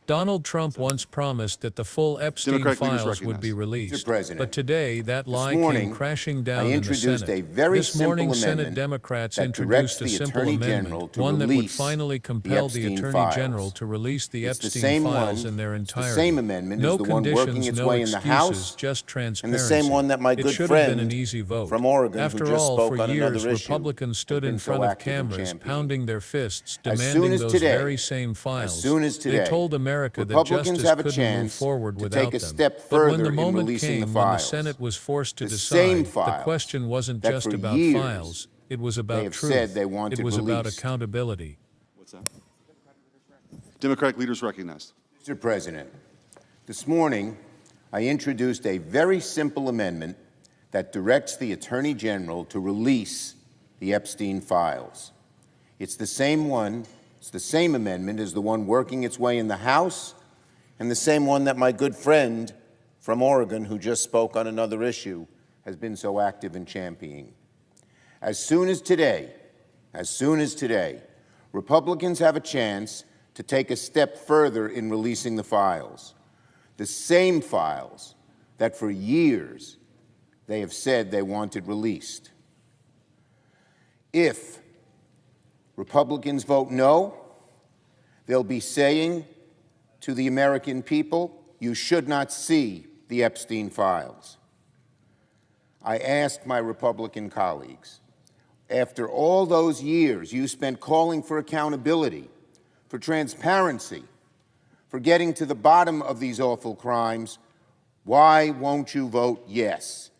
Donald Trump once promised that the full Epstein files would be released, but today that lie came crashing down in the Senate. This morning, Senate Democrats introduced a simple amendment, one that would finally compel the Attorney General to release the Epstein files in their entirety. No conditions, no excuses, just transparency. It should have been an easy vote. After all, for years, Republicans stood in front of cameras, pounding their fists, demanding those very same files. They told America that justice couldn't move forward without them. But when the moment came when the Senate was forced to decide, the question wasn't just about files, it was about truth. It was about accountability. What's that? Democratic leaders recognized. Mr. President, this morning I introduced a very simple amendment that directs the Attorney General to release the Epstein files. It's the same amendment as the one working its way in the House, and the same one that my good friend from Oregon, who just spoke on another issue, has been so active in championing. As soon as today, Republicans have a chance to take a step further in releasing the files, the same files that for years they have said they wanted released. If Republicans vote no, they'll be saying to the American people, you should not see the Epstein files. I asked my Republican colleagues, after all those years you spent calling for accountability, for transparency, for getting to the bottom of these awful crimes, why won't you vote yes?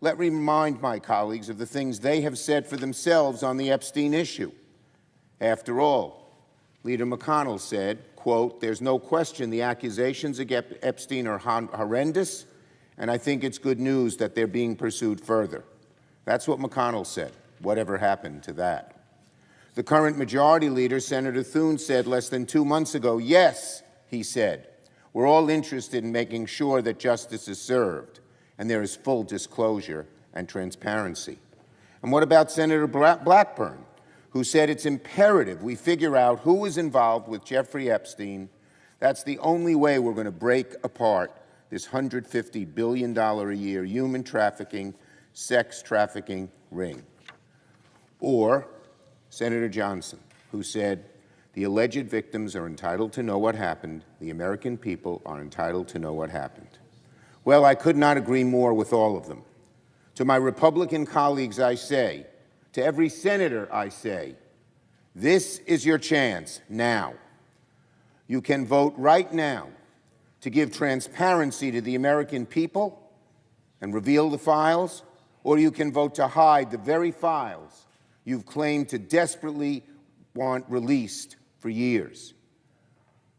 Let me remind my colleagues of the things they have said for themselves on the Epstein issue. After all, Leader McConnell said, quote, there's no question the accusations against Epstein are horrendous, and I think it's good news that they're being pursued further. That's what McConnell said. Whatever happened to that? The current majority leader, Senator Thune, said less than 2 months ago, yes, he said, we're all interested in making sure that justice is served and there is full disclosure and transparency. And what about Senator Blackburn, who said it's imperative we figure out who was involved with Jeffrey Epstein? That's the only way we're going to break apart this $150 billion a year human trafficking, sex trafficking ring. Or Senator Johnson, who said, the alleged victims are entitled to know what happened. The American people are entitled to know what happened. Well, I could not agree more with all of them. To my Republican colleagues, I say, to every senator, I say, this is your chance now. You can vote right now to give transparency to the American people and reveal the files, or you can vote to hide the very files you've claimed to desperately want released for years.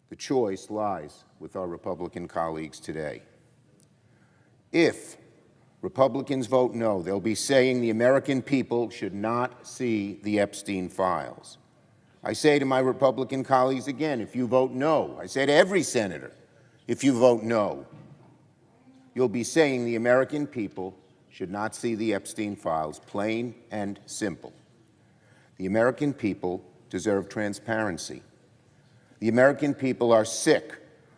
The choice lies with our Republican colleagues today. If Republicans vote no, they'll be saying the American people should not see the Epstein files. I say to my Republican colleagues again, if you vote no, I say to every senator, if you vote no, you'll be saying the American people should not see the Epstein files, plain and simple. The American people deserve transparency. The American people are sick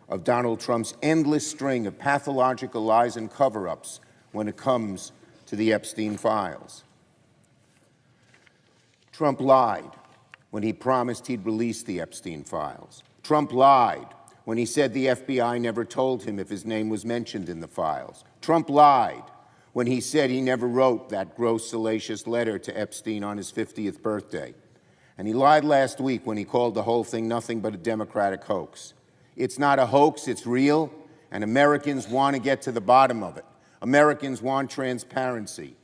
of Donald Trump's endless string of pathological lies and cover-ups when it comes to the Epstein files. Trump lied when he promised he'd release the Epstein files. Trump lied when he said the FBI never told him if his name was mentioned in the files. Trump lied when he said he never wrote that gross, salacious letter to Epstein on his 50th birthday. And he lied last week when he called the whole thing nothing but a Democratic hoax. It's not a hoax, it's real, and Americans want to get to the bottom of it. Americans want transparency.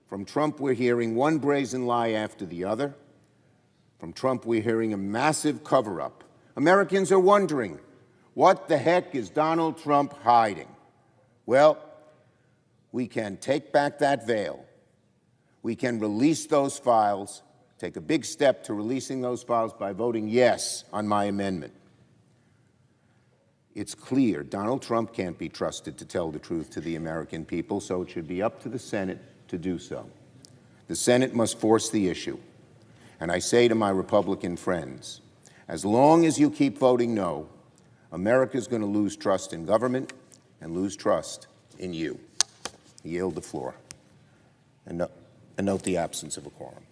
From Trump, we're hearing one brazen lie after the other. From Trump, we're hearing a massive cover-up. Americans are wondering, what the heck is Donald Trump hiding? Well, we can take back that veil. We can release those files, take a big step to releasing those files by voting yes on my amendment. It's clear Donald Trump can't be trusted to tell the truth to the American people, so it should be up to the Senate to do so. The Senate must force the issue. And I say to my Republican friends, As long as you keep voting no, America's going to lose trust in government and lose trust in you. I yield the floor. And note the absence of a quorum.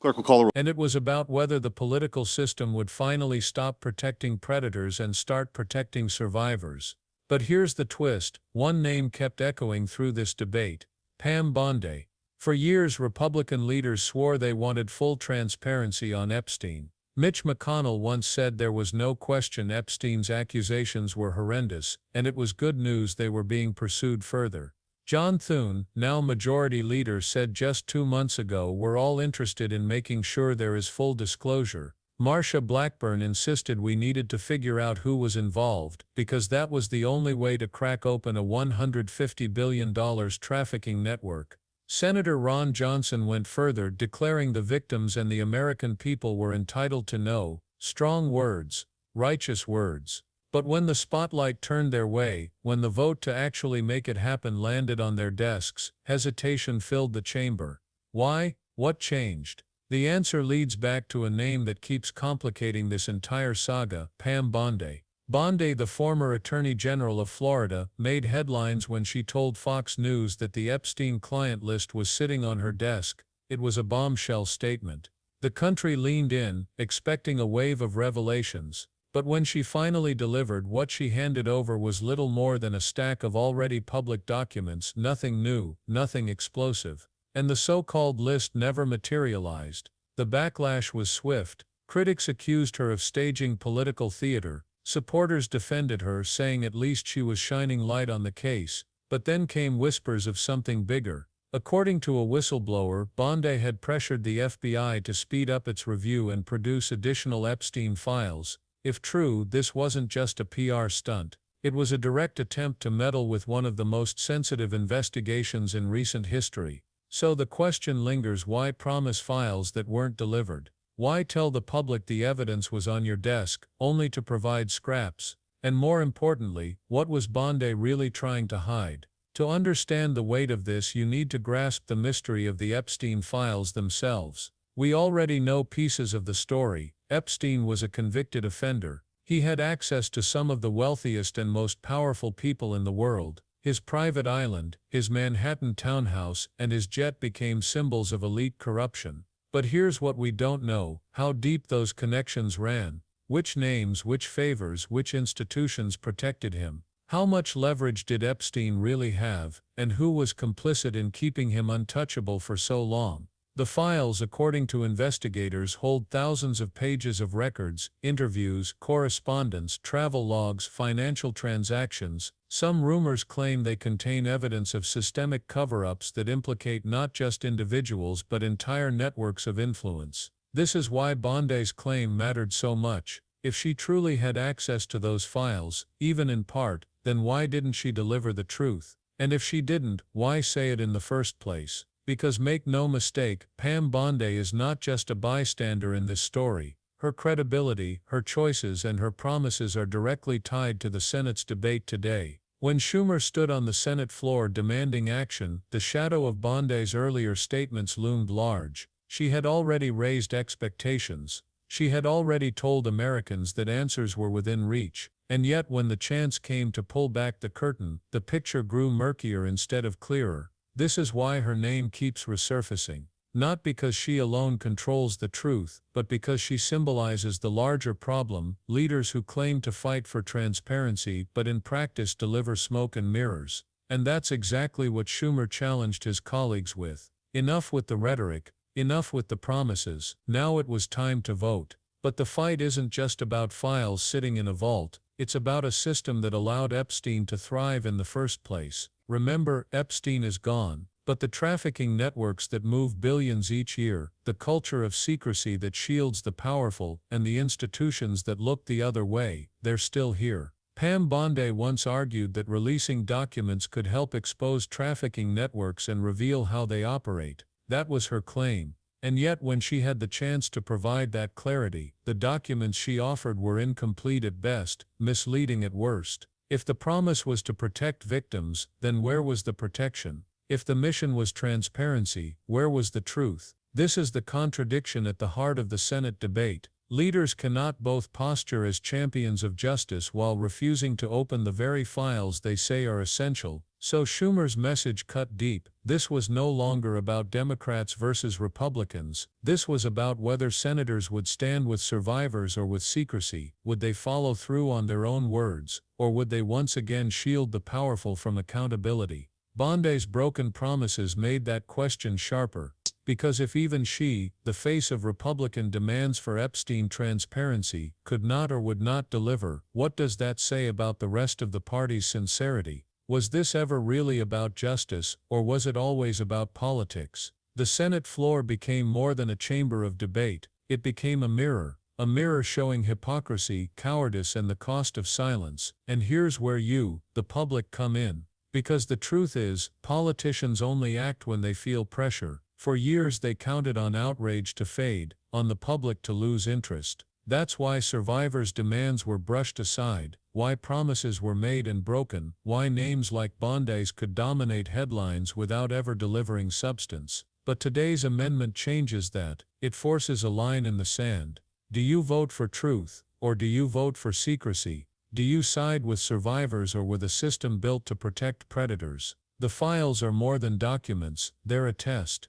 Clerk will call the roll. And it was about whether the political system would finally stop protecting predators and start protecting survivors. But here's the twist. One name kept echoing through this debate: Pam Bondi. For years, Republican leaders swore they wanted full transparency on Epstein. Mitch McConnell once said there was no question Epstein's accusations were horrendous, and it was good news they were being pursued further. John Thune, now Majority Leader, said just 2 months ago, "We're all interested in making sure there is full disclosure." Marsha Blackburn insisted we needed to figure out who was involved, because that was the only way to crack open a $150 billion trafficking network. Senator Ron Johnson went further, declaring the victims and the American people were entitled to know. Strong words, righteous words. But when the spotlight turned their way, when the vote to actually make it happen landed on their desks, hesitation filled the chamber. Why? What changed? The answer leads back to a name that keeps complicating this entire saga: Pam Bondi. Bondi, the former Attorney General of Florida, made headlines when she told Fox News that the Epstein client list was sitting on her desk. It was a bombshell statement. The country leaned in, expecting a wave of revelations. But when she finally delivered, what she handed over was little more than a stack of already public documents, nothing new, nothing explosive. And the so-called list never materialized. The backlash was swift. Critics accused her of staging political theater. Supporters defended her, saying at least she was shining light on the case. But then came whispers of something bigger. According to a whistleblower, Bondi had pressured the FBI to speed up its review and produce additional Epstein files. If true, this wasn't just a PR stunt. It was a direct attempt to meddle with one of the most sensitive investigations in recent history. So the question lingers: why promise files that weren't delivered? Why tell the public the evidence was on your desk, only to provide scraps? And more importantly, what was Bondi really trying to hide? To understand the weight of this, you need to grasp the mystery of the Epstein files themselves. We already know pieces of the story. Epstein was a convicted offender. He had access to some of the wealthiest and most powerful people in the world. His private island, his Manhattan townhouse, and his jet became symbols of elite corruption. But here's what we don't know: how deep those connections ran, which names, which favors, which institutions protected him. How much leverage did Epstein really have, and who was complicit in keeping him untouchable for so long? The files, according to investigators, hold thousands of pages of records, interviews, correspondence, travel logs, financial transactions. Some rumors claim they contain evidence of systemic cover-ups that implicate not just individuals but entire networks of influence. This is why Bondi's claim mattered so much. If she truly had access to those files, even in part, then why didn't she deliver the truth? And if she didn't, why say it in the first place? Because make no mistake, Pam Bondi is not just a bystander in this story. Her credibility, her choices, and her promises are directly tied to the Senate's debate today. When Schumer stood on the Senate floor demanding action, the shadow of Bondi's earlier statements loomed large. She had already raised expectations. She had already told Americans that answers were within reach. And yet when the chance came to pull back the curtain, the picture grew murkier instead of clearer. This is why her name keeps resurfacing. Not because she alone controls the truth, but because she symbolizes the larger problem: leaders who claim to fight for transparency but in practice deliver smoke and mirrors. And that's exactly what Schumer challenged his colleagues with. Enough with the rhetoric, enough with the promises. Now it was time to vote. But the fight isn't just about files sitting in a vault. It's about a system that allowed Epstein to thrive in the first place. Remember, Epstein is gone, but the trafficking networks that move billions each year, the culture of secrecy that shields the powerful, and the institutions that look the other way, they're still here. Pam Bondi once argued that releasing documents could help expose trafficking networks and reveal how they operate. That was her claim. And yet when she had the chance to provide that clarity, the documents she offered were incomplete at best, misleading at worst. If the promise was to protect victims, then where was the protection? If the mission was transparency, where was the truth? This is the contradiction at the heart of the Senate debate. Leaders cannot both posture as champions of justice while refusing to open the very files they say are essential. So Schumer's message cut deep. This was no longer about Democrats versus Republicans. This was about whether senators would stand with survivors or with secrecy. Would they follow through on their own words, or would they once again shield the powerful from accountability? Bondi's broken promises made that question sharper, because if even she, the face of Republican demands for Epstein transparency, could not or would not deliver, what does that say about the rest of the party's sincerity? Was this ever really about justice, or was it always about politics? The Senate floor became more than a chamber of debate. It became a mirror showing hypocrisy, cowardice, and the cost of silence. And here's where you, the public, come in. Because the truth is, politicians only act when they feel pressure. For years they counted on outrage to fade, on the public to lose interest. That's why survivors' demands were brushed aside, why promises were made and broken, why names like Bondi's could dominate headlines without ever delivering substance. But today's amendment changes that. It forces a line in the sand. Do you vote for truth, or do you vote for secrecy? Do you side with survivors or with a system built to protect predators? The files are more than documents, they're a test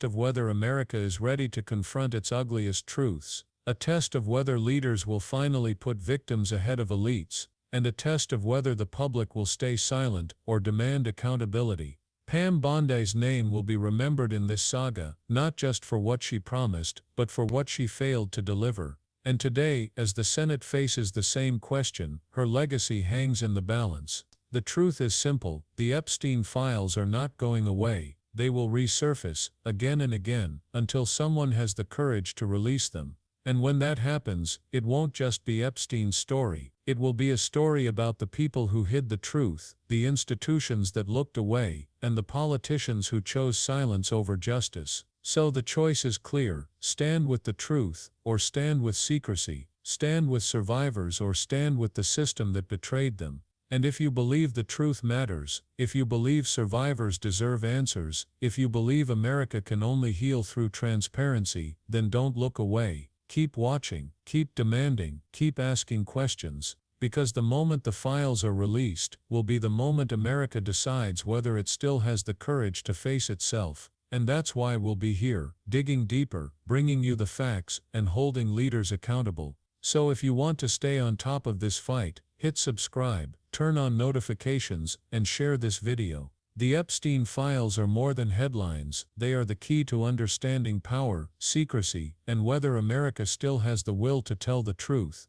of whether America is ready to confront its ugliest truths. A test of whether leaders will finally put victims ahead of elites, and a test of whether the public will stay silent or demand accountability. Pam Bondi's name will be remembered in this saga, not just for what she promised, but for what she failed to deliver. And today, as the Senate faces the same question, her legacy hangs in the balance. The truth is simple: the Epstein files are not going away. They will resurface, again and again, until someone has the courage to release them. And when that happens, it won't just be Epstein's story. It will be a story about the people who hid the truth, the institutions that looked away, and the politicians who chose silence over justice. So the choice is clear: stand with the truth, or stand with secrecy, stand with survivors or stand with the system that betrayed them. And if you believe the truth matters, if you believe survivors deserve answers, if you believe America can only heal through transparency, then don't look away. Keep watching, keep demanding, keep asking questions, because the moment the files are released will be the moment America decides whether it still has the courage to face itself. And that's why we'll be here, digging deeper, bringing you the facts, and holding leaders accountable. So if you want to stay on top of this fight, hit subscribe, turn on notifications, and share this video. The Epstein files are more than headlines. They are the key to understanding power, secrecy, and whether America still has the will to tell the truth.